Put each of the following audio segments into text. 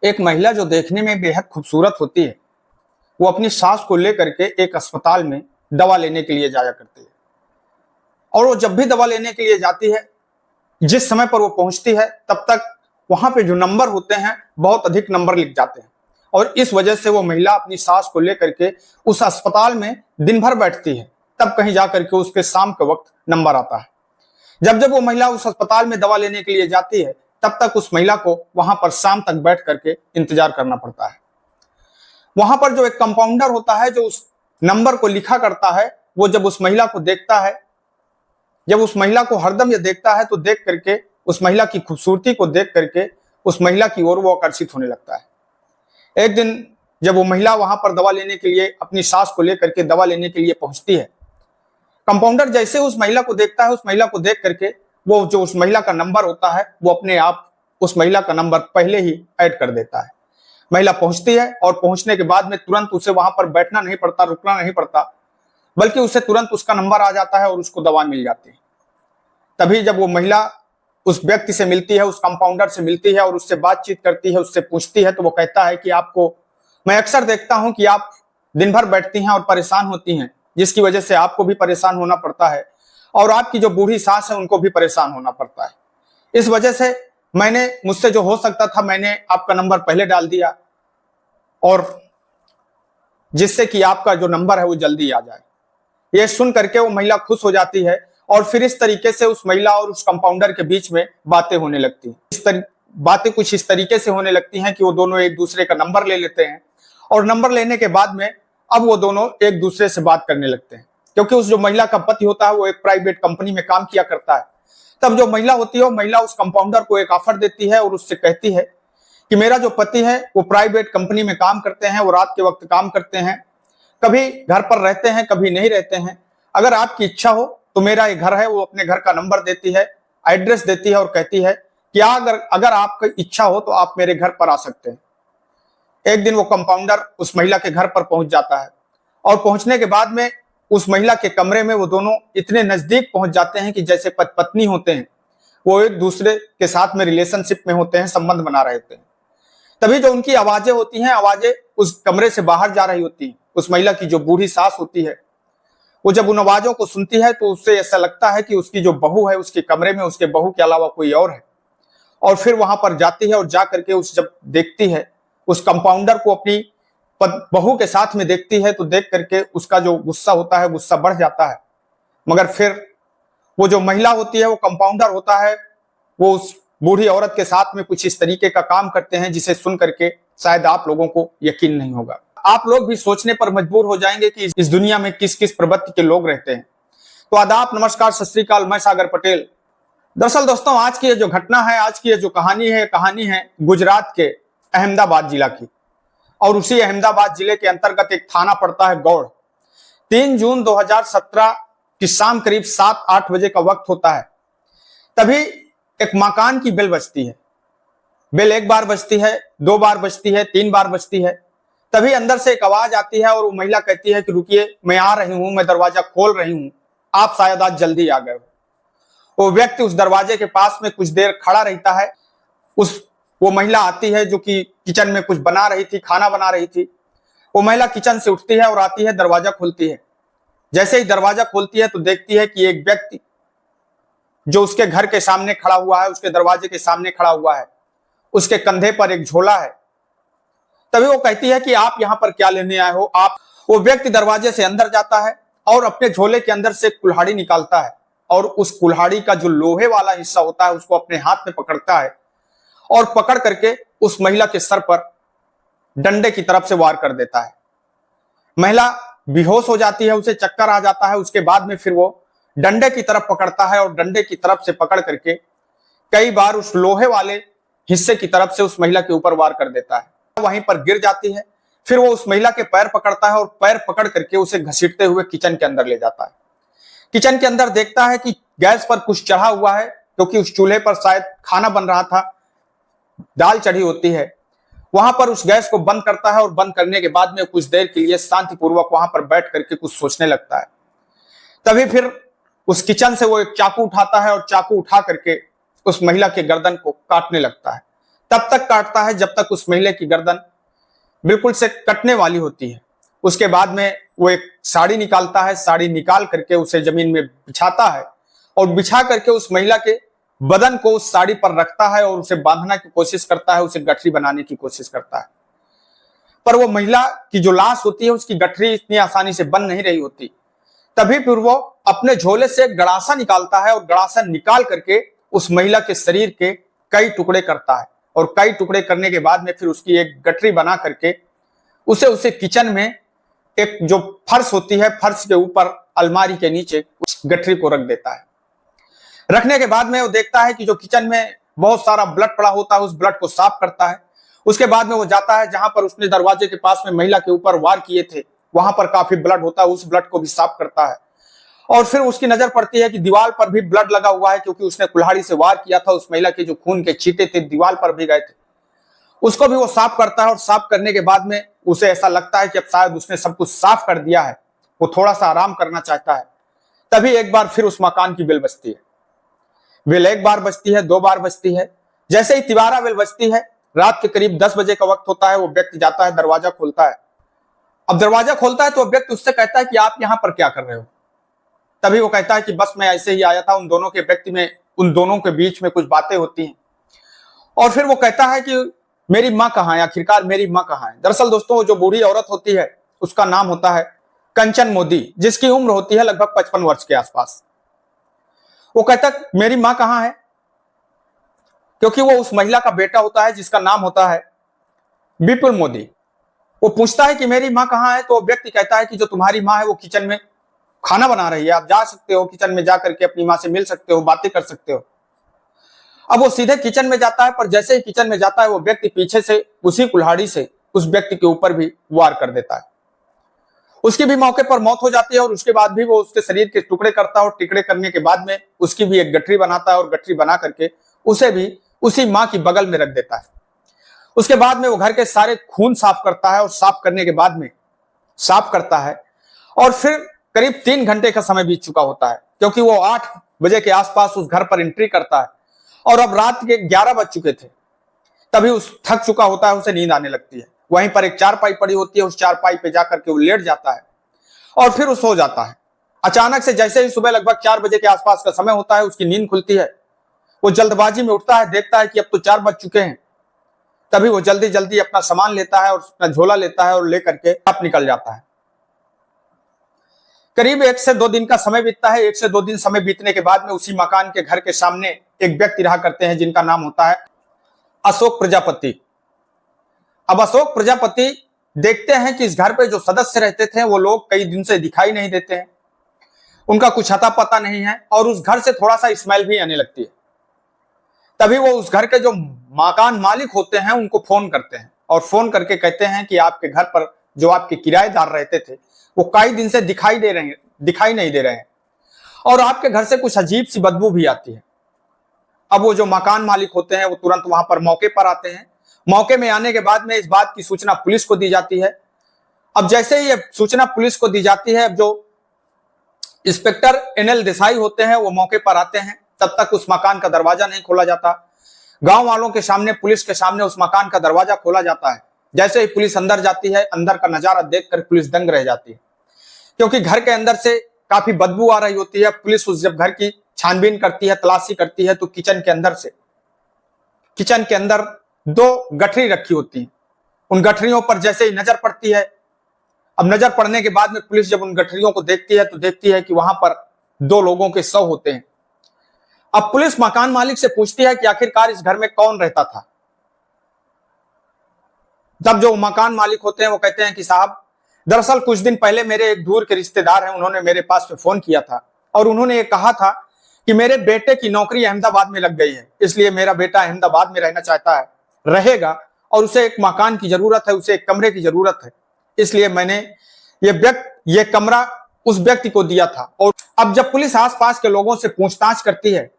एक महिला जो देखने में बेहद खूबसूरत होती है, वो अपनी सास को लेकर के एक अस्पताल में दवा लेने के लिए जाया करती है। और वो जब भी दवा लेने के लिए जाती है, जिस समय पर वो पहुंचती है, तब तक वहां पे जो नंबर होते हैं, बहुत अधिक नंबर लिख जाते हैं। और इस वजह से वो महिला अपनी सास को लेकर के उस अस्पताल में दिन भर बैठती है, तब कहीं जाकर के उसके शाम के वक्त नंबर आता है। जब जब वो महिला उस अस्पताल में दवा लेने के लिए जाती है, तब तक उस महिला को वहां पर शाम तक बैठ करके इंतजार करना पड़ता है। वहां पर जो एक कंपाउंडर होता है, जो उस नंबर को लिखा करता है, वो जब उस महिला को देखता है, जब उस महिला को हरदम ये देखता है, तो देख करके उस महिला की खूबसूरती को देख करके उस महिला की ओर वो आकर्षित होने लगता है। एक दिन जब वो महिला वहां पर दवा लेने के लिए अपनी सास को लेकर के दवा लेने के लिए पहुंचती है, कंपाउंडर जैसे उस महिला को देखता है, उस महिला को देख करके वो जो उस महिला का नंबर होता है, वो अपने आप उस महिला का नंबर पहले ही ऐड कर देता है। महिला पहुंचती है और पहुंचने के बाद में तुरंत उसे वहां पर बैठना नहीं पड़ता, रुकना नहीं पड़ता, बल्कि उसे तुरंत उसका नंबर आ जाता है और उसको दवा मिल जाती है। तभी जब वो महिला उस व्यक्ति से मिलती है, उस कंपाउंडर से मिलती है और उससे बातचीत करती है, उससे पूछती है, तो वो कहता है कि आपको मैं अक्सर देखता हूं कि आप दिन भर बैठती हैं और परेशान होती हैं, जिसकी वजह से आपको भी परेशान होना पड़ता है और आपकी जो बूढ़ी सास है उनको भी परेशान होना पड़ता है। इस वजह से मुझसे जो हो सकता था, मैंने आपका नंबर पहले डाल दिया, और जिससे कि आपका जो नंबर है वो जल्दी आ जाए। ये सुन करके वो महिला खुश हो जाती है और फिर इस तरीके से उस महिला और उस कंपाउंडर के बीच में बातें होने लगती हैं। बातें कुछ इस तरीके से होने लगती हैं कि वो दोनों एक दूसरे का नंबर ले लेते हैं, और नंबर लेने के बाद में अब वो दोनों एक दूसरे से बात करने लगते हैं। क्योंकि उस जो महिला का पति होता है वो एक प्राइवेट कंपनी में काम किया करता है। तब जो महिला होती है, वो महिला उस कंपाउंडर को एक ऑफर देती है और उससे कहती है कि मेरा जो पति है वो प्राइवेट कंपनी में काम करते हैं, वो रात के वक्त काम करते हैं, कभी घर पर रहते हैं, कभी नहीं रहते हैं। अगर आपकी इच्छा हो तो मेरा एक घर है, वो अपने घर का नंबर देती है, एड्रेस देती है और कहती है कि अगर आपकी इच्छा हो तो आप मेरे घर पर आ सकते हैं। एक दिन वो कंपाउंडर उस महिला के घर पर पहुंच जाता है, और पहुंचने के बाद में उस महिला के कमरे में वो दोनों इतने नजदीक पहुंच जाते हैं कि जैसे पति पत्नी होते हैं, वो एक दूसरे के साथ में रिलेशनशिप में होते हैं, संबंध बना रहे होते हैं। तभी जो उनकी आवाजें होती हैं, आवाजें उस कमरे से बाहर जा रही होती हैं। उस महिला की जो बूढ़ी सास होती है, वो जब उन आवाजों को सुनती है तो उससे ऐसा लगता है कि उसकी जो बहू है, उसके कमरे में उसके बहू के अलावा कोई और है। और फिर वहां पर जाती है और जा करके जब देखती है उस कंपाउंडर को अपनी बहू के साथ में देखती है, तो देख करके उसका जो गुस्सा होता है, गुस्सा बढ़ जाता है। मगर फिर वो जो महिला होती है, वो कंपाउंडर होता है, वो उस बूढ़ी औरत के साथ में कुछ इस तरीके का काम करते हैं जिसे सुन करके शायद आप लोगों को यकीन नहीं होगा। आप लोग भी सोचने पर मजबूर हो जाएंगे कि इस दुनिया में किस किस प्रवृत्ति के लोग रहते हैं। तो आदाब, नमस्कार, सत श्री अकाल, मैं सागर पटेल। दरअसल दोस्तों, आज की ये जो घटना है, आज की ये जो कहानी है गुजरात के अहमदाबाद जिला की, और उसी अहमदाबाद जिले के अंतर्गत एक थाना पड़ता है गौड़। 3 जून 2017 की शाम करीब 7-8 बजे का वक्त होता है। तभी एक मकान की बेल बजती है। बेल एक बार बजती है, 2 बार बजती है, 3 बार बजती है। तभी अंदर से एक आवाज आती है और वो महिला कहती है कि रुकिए, मैं आ रही हूं, मैं दरवाजा खोल रही हूं, आप शायद आज जल्दी आ गए हो। वो व्यक्ति उस दरवाजे के पास में कुछ देर खड़ा रहता है। वो महिला आती है जो कि किचन में कुछ बना रही थी, खाना बना रही थी। वो महिला किचन से उठती है और आती है, दरवाजा खोलती है। जैसे ही दरवाजा खोलती है तो देखती है कि एक व्यक्ति जो उसके घर के सामने खड़ा हुआ है, उसके दरवाजे के सामने खड़ा हुआ है, उसके कंधे पर एक झोला है। तभी वो कहती है कि आप यहां पर क्या लेने आए हो। वो व्यक्ति दरवाजे से अंदर जाता है और अपने झोले के अंदर से कुल्हाड़ी निकालता है, और उस कुल्हाड़ी का जो लोहे वाला हिस्सा होता है उसको अपने हाथ में पकड़ता है, और पकड़ करके उस महिला के सर पर डंडे की तरफ से वार कर देता है। महिला बेहोश हो जाती है, उसे चक्कर आ जाता है। उसके बाद में फिर वो डंडे की तरफ पकड़ता है और डंडे की तरफ से पकड़ करके कई बार उस लोहे वाले हिस्से की तरफ से उस महिला के ऊपर वार कर देता है। वहीं पर गिर जाती है। फिर वो उस महिला के पैर पकड़ता है और पैर पकड़ करके उसे घसीटते हुए किचन के अंदर ले जाता है। किचन के अंदर देखता है कि गैस पर कुछ चढ़ा हुआ है, क्योंकि उस चूल्हे पर शायद खाना बन रहा था, दाल चढ़ी होती है। वहां पर उस गैस को बंद करता है और बंद करने के बाद में कुछ देर के लिए शांतिपूर्वक वहां पर बैठ करके कुछ सोचने लगता है। तभी फिर उस किचन से वो एक चाकू उठाता है और चाकू उठा करके उस महिला के गर्दन को काटने लगता है। तब तक काटता है जब तक उस महिला की गर्दन बिल्कुल से कटने वाली होती है। उसके बाद में वो एक साड़ी निकालता है, साड़ी निकाल करके उसे जमीन में बिछाता है और बिछा करके उस महिला के बदन को उस साड़ी पर रखता है और उसे बांधने की कोशिश करता है, उसे गठरी बनाने की कोशिश करता है। पर वो महिला की जो लाश होती है उसकी गठरी इतनी आसानी से बन नहीं रही होती। तभी फिर वो अपने झोले से गड़ासा निकालता है और गड़ासा निकाल करके उस महिला के शरीर के कई टुकड़े करता है और कई टुकड़े करने के बाद में फिर उसकी एक गठरी बना करके उसे किचन में एक जो फर्श होती है, फर्श के ऊपर अलमारी के नीचे उस गठरी को रख देता है। रखने के बाद में वो देखता है कि जो किचन में बहुत सारा ब्लड पड़ा होता है, उस ब्लड को साफ करता है। उसके बाद में वो जाता है जहां पर उसने दरवाजे के पास में महिला के ऊपर वार किए थे, वहां पर काफी ब्लड होता है, उस ब्लड को भी साफ करता है। और फिर उसकी नजर पड़ती है कि दीवार पर भी ब्लड लगा हुआ है, क्योंकि उसने कुल्हाड़ी से वार किया था। उस महिला के जो खून के छींटे थे दीवार पर भी गए थे, उसको भी वो साफ करता है। और साफ करने के बाद में उसे ऐसा लगता है कि अब शायद उसने सब कुछ साफ कर दिया है, वो थोड़ा सा आराम करना चाहता है। तभी एक बार फिर उस मकान की बेल बजती है। बेल एक बार बजती है, दो बार बजती है। जैसे ही तिबारा बेल बजती है, रात के करीब 10 बजे का वक्त होता है, वो व्यक्ति जाता है, दरवाजा खोलता है। अब दरवाजा खोलता है तो वो व्यक्ति उससे कहता है कि आप यहां पर क्या कर रहे हो? तभी वो कहता है कि बस मैं ऐसे ही आया था। उन दोनों के बीच में कुछ बातें होती हैं और फिर वो कहता है कि मेरी माँ कहाँ है, आखिरकार मेरी माँ कहाँ है? दरअसल दोस्तों, जो बूढ़ी औरत होती है उसका नाम होता है कंचन मोदी, जिसकी उम्र होती है लगभग 55 वर्ष के आसपास। वो कहता है मेरी माँ कहाँ है, क्योंकि वो उस महिला का बेटा होता है जिसका नाम होता है विपुल मोदी। वो पूछता है कि मेरी माँ कहाँ है, तो व्यक्ति कहता है कि जो तुम्हारी माँ है वो किचन में खाना बना रही है, आप जा सकते हो, किचन में जा करके अपनी माँ से मिल सकते हो, बातें कर सकते हो। अब वो सीधे किचन में जाता है, पर जैसे ही किचन में जाता है वो व्यक्ति पीछे से उसी कुल्हाड़ी से उस व्यक्ति के ऊपर भी वार कर देता है। उसकी भी मौके पर मौत हो जाती है और उसके बाद भी वो उसके शरीर के टुकड़े करता है और टुकड़े करने के बाद में उसकी भी एक गठरी बनाता है और गठरी बना करके उसे भी उसी माँ की बगल में रख देता है। उसके बाद में वो घर के सारे खून साफ करता है और साफ करने के बाद में साफ करता है और फिर करीब 3 घंटे का समय बीत चुका होता है, क्योंकि वो 8 बजे के आसपास उस घर पर एंट्री करता है और अब रात के 11 बज चुके थे। तभी उस थक चुका होता है, उसे नींद आने लगती है। वहीं पर एक चारपाई पड़ी होती है, उस चारपाई पे जाकर के वो लेट जाता है और फिर वो सो जाता है। अचानक से जैसे ही सुबह लगभग 4 बजे के आसपास का समय होता है, उसकी नींद खुलती है। वो जल्दबाजी में उठता है, देखता है कि अब तो 4 बज चुके हैं। तभी वो जल्दी जल्दी अपना सामान लेता है और अपना झोला लेता है और लेकर के आप निकल जाता है। करीब 1 से 2 दिन का समय बीतता है। 1 से 2 दिन समय बीतने के बाद में उसी मकान के घर के सामने एक व्यक्ति रहा करते हैं जिनका नाम होता है अशोक प्रजापति। अब अशोक प्रजापति देखते हैं कि इस घर पे जो सदस्य रहते थे वो लोग कई दिन से दिखाई नहीं देते हैं, उनका कुछ अता पता नहीं है और उस घर से थोड़ा सा स्मेल भी आने लगती है। तभी वो उस घर के जो मकान मालिक होते हैं उनको फोन करते हैं और फोन करके कहते हैं कि आपके घर पर जो आपके किराएदार रहते थे वो कई दिन से दिखाई नहीं दे रहे हैं और आपके घर से कुछ अजीब सी बदबू भी आती है। अब वो जो मकान मालिक होते हैं वो तुरंत वहां पर मौके पर आते हैं। मौके में आने के बाद में इस बात की सूचना पुलिस को दी जाती है। अब जैसे ही ये सूचना पुलिस को दी जाती है, अब जो इंस्पेक्टर NL देसाई होते हैं वो मौके पर आते हैं। तब तक उस मकान का दरवाजा नहीं खोला जाता। गांव वालों के सामने, पुलिस के सामने उस मकान का दरवाजा खोला जाता है। जैसे ही पुलिस अंदर जाती है, अंदर का नजारा देखकर पुलिस दंग रह जाती है, क्योंकि घर के अंदर से काफी बदबू आ रही होती है। पुलिस उस जब घर की छानबीन करती है, तलाशी करती है, तो किचन के अंदर 2 गठरी रखी होती हैं। उन गठरियों पर जैसे ही नजर पड़ती है, अब नजर पड़ने के बाद में पुलिस जब उन गठरियों को देखती है तो देखती है कि वहां पर 2 लोगों के शव होते हैं। अब पुलिस मकान मालिक से पूछती है कि आखिरकार इस घर में कौन रहता था। तब जो मकान मालिक होते हैं वो कहते हैं कि साहब, दरअसल कुछ दिन पहले मेरे एक दूर के रिश्तेदार हैं, उन्होंने मेरे पास में फोन किया था और उन्होंने ये कहा था कि मेरे बेटे की नौकरी अहमदाबाद में लग गई है, इसलिए मेरा बेटा अहमदाबाद में रहना चाहता है, रहेगा और उसे एक मकान की जरूरत है, उसे एक कमरे की जरूरत है, इसलिए मैंने ये कमरा उस व्यक्ति को दिया था। और अब जब पुलिस आसपास के लोगों से पूछताछ करती है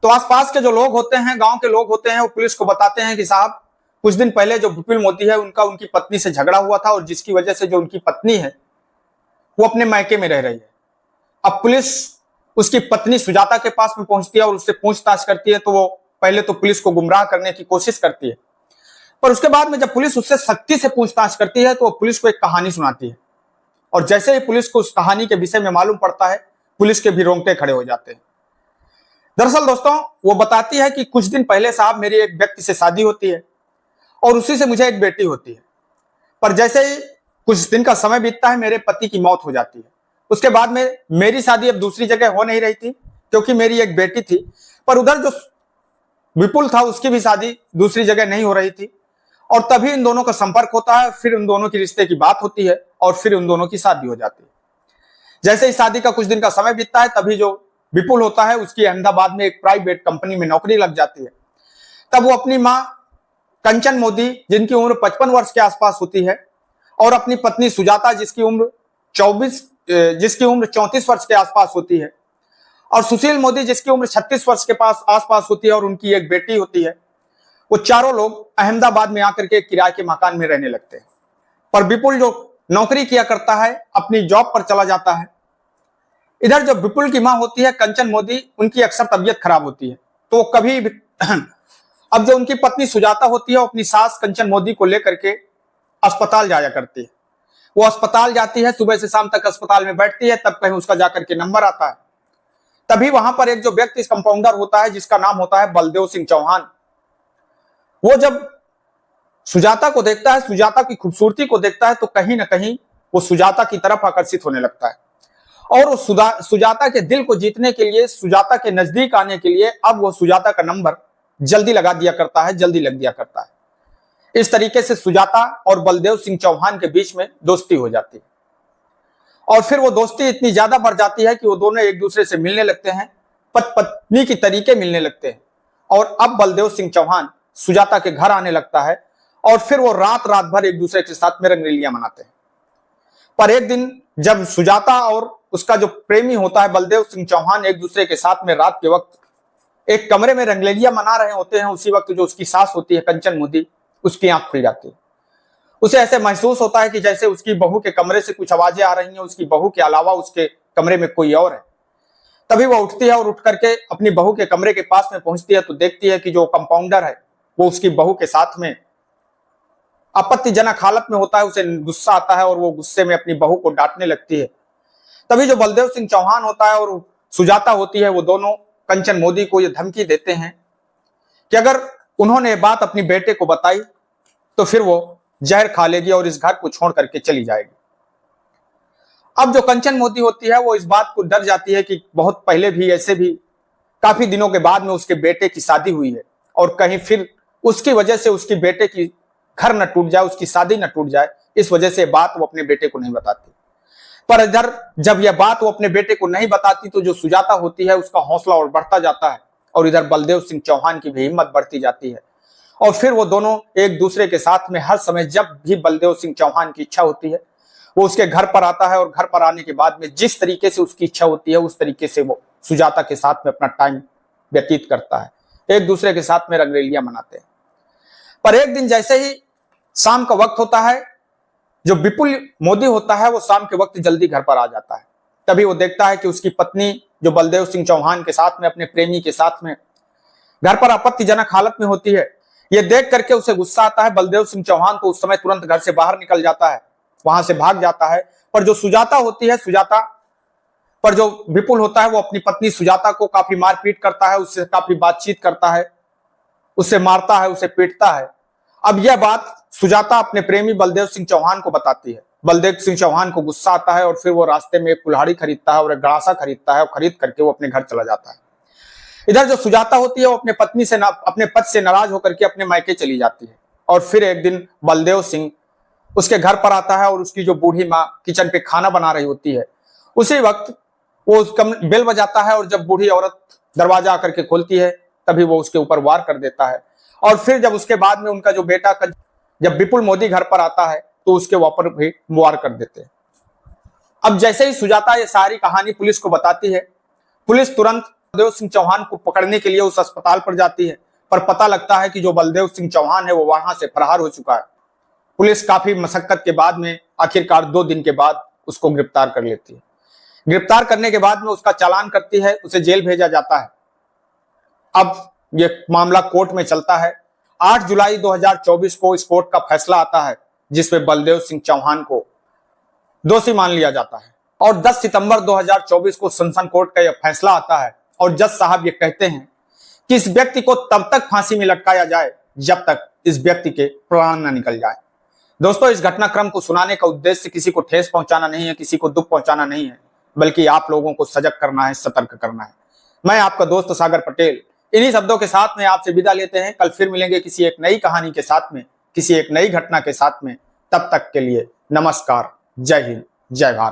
तो आसपास के जो लोग होते हैं, गांव के लोग होते हैं, वो पुलिस को बताते हैं कि साहब, कुछ दिन पहले जो विपुल मोदी है उनकी पत्नी से झगड़ा हुआ था और जिसकी वजह से जो उनकी पत्नी है वो अपने मायके में रह रही है। अब पुलिस उसकी पत्नी सुजाता के पास में पहुंचती है और उससे पूछताछ करती है तो वो पहले तो पुलिस को गुमराह करने की कोशिश करती है, पर उसके बाद में जब पुलिस उससे सख्ती से पूछताछ करती है तो वो पुलिस को एक कहानी सुनाती है, और जैसे ही पुलिस को उस कहानी के विषय में मालूम पड़ता है, पुलिस के भी रोंगटे खड़े हो जाते हैं। दरअसल दोस्तों, वो बताती है कि कुछ दिन पहले साहब मेरी एक व्यक्ति से शादी होती है और उसी से मुझे एक बेटी होती है, पर जैसे ही कुछ दिन का समय बीतता है मेरे पति की मौत हो जाती है। उसके बाद में मेरी शादी अब दूसरी जगह हो नहीं रही थी क्योंकि मेरी एक बेटी थी, पर उधर जो विपुल था उसकी भी शादी दूसरी जगह नहीं हो रही थी, और तभी इन दोनों का संपर्क होता है, फिर उन दोनों की रिश्ते की बात होती है और फिर उन दोनों की शादी हो जाती है। जैसे ही शादी का कुछ दिन का समय बीतता है तभी जो विपुल होता है उसकी अहमदाबाद में एक प्राइवेट कंपनी में नौकरी लग जाती है। तब वो अपनी मां कंचन मोदी, जिनकी उम्र 55 वर्ष के आसपास होती है, और अपनी पत्नी सुजाता जिसकी उम्र 34 वर्ष के आसपास होती है, और सुशील मोदी जिसकी उम्र 36 वर्ष के आसपास होती है, और उनकी एक बेटी होती है, वो चारों लोग अहमदाबाद में आकर के किराए के मकान में रहने लगते हैं। पर विपुल जो नौकरी किया करता है अपनी जॉब पर चला जाता है। इधर जो विपुल की मां होती है कंचन मोदी, उनकी अक्सर तबीयत खराब होती है, तो वो कभी भी अब जो उनकी पत्नी सुजाता होती है वो अपनी सास कंचन मोदी को लेकर के अस्पताल जाया करती है। वो अस्पताल जाती है, सुबह से शाम तक अस्पताल में बैठती है, तब कहीं उसका जाकर के नंबर आता है। तभी वहां पर एक जो व्यक्ति कंपाउंडर होता है जिसका नाम होता है बलदेव सिंह चौहान, वो जब सुजाता को देखता है, सुजाता की खूबसूरती को देखता है, तो कहीं ना कहीं वो सुजाता की तरफ आकर्षित होने लगता है, और वो सुजाता के दिल को जीतने के लिए, सुजाता के नजदीक आने के लिए अब वो सुजाता का नंबर जल्दी लगा दिया करता है, जल्दी लग दिया करता है। इस तरीके से सुजाता और बलदेव सिंह चौहान के बीच में दोस्ती हो जाती है, और फिर वो दोस्ती इतनी ज्यादा बढ़ जाती है कि वो दोनों एक दूसरे से मिलने लगते हैं, पत्नी की तरीके मिलने लगते हैं। और अब बलदेव सिंह चौहान सुजाता के घर आने लगता है, और फिर वो रात भर एक दूसरे के साथ में रंगरेलियां मनाते हैं। पर एक दिन जब सुजाता और उसका जो प्रेमी होता है बलदेव सिंह चौहान एक दूसरे के साथ में रात के वक्त एक कमरे में रंगरेलियां मना रहे होते हैं, उसी वक्त जो उसकी सास होती है कंचन मोदी, उसकी आंख खुल जाती है। उसे ऐसे महसूस होता है कि जैसे उसकी बहू के कमरे से कुछ आवाजें आ रही हैं, उसकी बहू के अलावा उसके कमरे में कोई और है। तभी वो उठती है और उठ करके अपनी बहू के कमरे के पास में पहुंचती है, तो देखती है कि जो कंपाउंडर है वो उसकी बहू के साथ में आपत्तिजनक हालत में होता है। उसे गुस्सा आता है और वो गुस्से में अपनी बहू को डांटने लगती है। तभी जो बलदेव सिंह चौहान होता है और सुजाता होती है, वो दोनों कंचन मोदी को ये धमकी देते हैं कि अगर उन्होंने ये बात अपनी बेटे को बताई तो फिर वो जहर खा लेगी और इस घर को छोड़ करके चली जाएगी। अब जो कंचन मोदी होती है वो इस बात को डर जाती है कि बहुत पहले भी ऐसे भी काफी दिनों के बाद में उसके बेटे की शादी हुई है, और कहीं फिर उसकी वजह से उसकी बेटे की घर न टूट जाए, उसकी शादी न टूट जाए, इस वजह से बात वो अपने बेटे को नहीं बताती। पर इधर जब यह बात वो अपने बेटे को नहीं बताती तो जो सुजाता होती है उसका हौसला और बढ़ता जाता है, और इधर बलदेव सिंह चौहान की भी हिम्मत बढ़ती जाती है। और फिर वो दोनों एक दूसरे के साथ में हर समय जब भी बलदेव सिंह चौहान की इच्छा होती है वो उसके घर पर आता है, और घर पर आने के बाद में जिस तरीके से उसकी इच्छा होती है उस तरीके से वो सुजाता के साथ में अपना टाइम व्यतीत करता है, एक दूसरे के साथ में रंगरेलियां मनाते हैं। पर एक दिन जैसे ही शाम का वक्त होता है, जो विपुल मोदी होता है वो शाम के वक्त जल्दी घर पर आ जाता है। तभी वो देखता है कि उसकी पत्नी जो बलदेव सिंह चौहान के साथ में अपने प्रेमी के साथ में घर पर आपत्तिजनक हालत में होती है। ये देख करके उसे गुस्सा आता है। बलदेव सिंह चौहान तो उस समय तुरंत घर से बाहर निकल जाता है, वहां से भाग जाता है। पर जो सुजाता होती है, सुजाता पर जो विपुल होता है वो अपनी पत्नी सुजाता को काफी मारपीट करता है, उससे काफी बातचीत करता है, उसे मारता है, उसे पीटता है। अब यह बात सुजाता अपने प्रेमी बलदेव सिंह चौहान को बताती है। बलदेव सिंह चौहान को गुस्सा आता है और फिर वो रास्ते में एक कुल्हाड़ी खरीदता है और एक गड़ासा खरीदता है, और खरीद करके वो अपने घर चला जाता है। इधर जो सुजाता होती है वो अपने पति से नाराज होकर के अपने मायके चली जाती है। और फिर एक दिन बलदेव सिंह उसके घर पर आता है और उसकी जो बूढ़ी माँ किचन पे खाना बना रही होती है, उसी वक्त वो उसका बेल बजाता है, और जब बूढ़ी औरत दरवाजा आकर के खोलती है तभी वो उसके ऊपर वार कर देता है। और फिर जब उसके बाद में उनका जो बेटा जब विपुल मोदी घर पर आता है तो उसके ऊपर भी वार कर देते हैं। अब जैसे ही सुजाता ये सारी कहानी पुलिस को बताती है, पुलिस तुरंत बलदेव सिंह चौहान को पकड़ने के लिए उस अस्पताल पर जाती है। पर पता लगता है कि जो बलदेव सिंह चौहान है वो वहां से फरार हो चुका है। पुलिस काफी मशक्कत के बाद में आखिरकार 2 दिन के बाद उसको गिरफ्तार कर लेती है। गिरफ्तार करने के बाद में उसका चालान करती है, उसे जेल भेजा जाता है। अब ये मामला कोर्ट में चलता है। 8 जुलाई 2024 को इस कोर्ट का फैसला आता है जिसमें बलदेव सिंह चौहान को दोषी मान लिया जाता है और 10 सितंबर 2024 को सनसन कोर्ट का यह फैसला आता है और जज साहब ये कहते हैं कि इस व्यक्ति को तब तक फांसी में लटकाया जाए जब तक इस व्यक्ति के प्राण न निकल जाए। दोस्तों, इस घटनाक्रम को सुनाने का उद्देश्य किसी को ठेस पहुंचाना नहीं है, किसी को दुख पहुंचाना नहीं है, बल्कि आप लोगों को सजग करना है, सतर्क करना है। मैं आपका दोस्त सागर पटेल इन्हीं शब्दों के साथ में आपसे विदा लेते हैं। कल फिर मिलेंगे किसी एक नई कहानी के साथ में, किसी एक नई घटना के साथ में। तब तक के लिए नमस्कार, जय हिंद, जय भारत।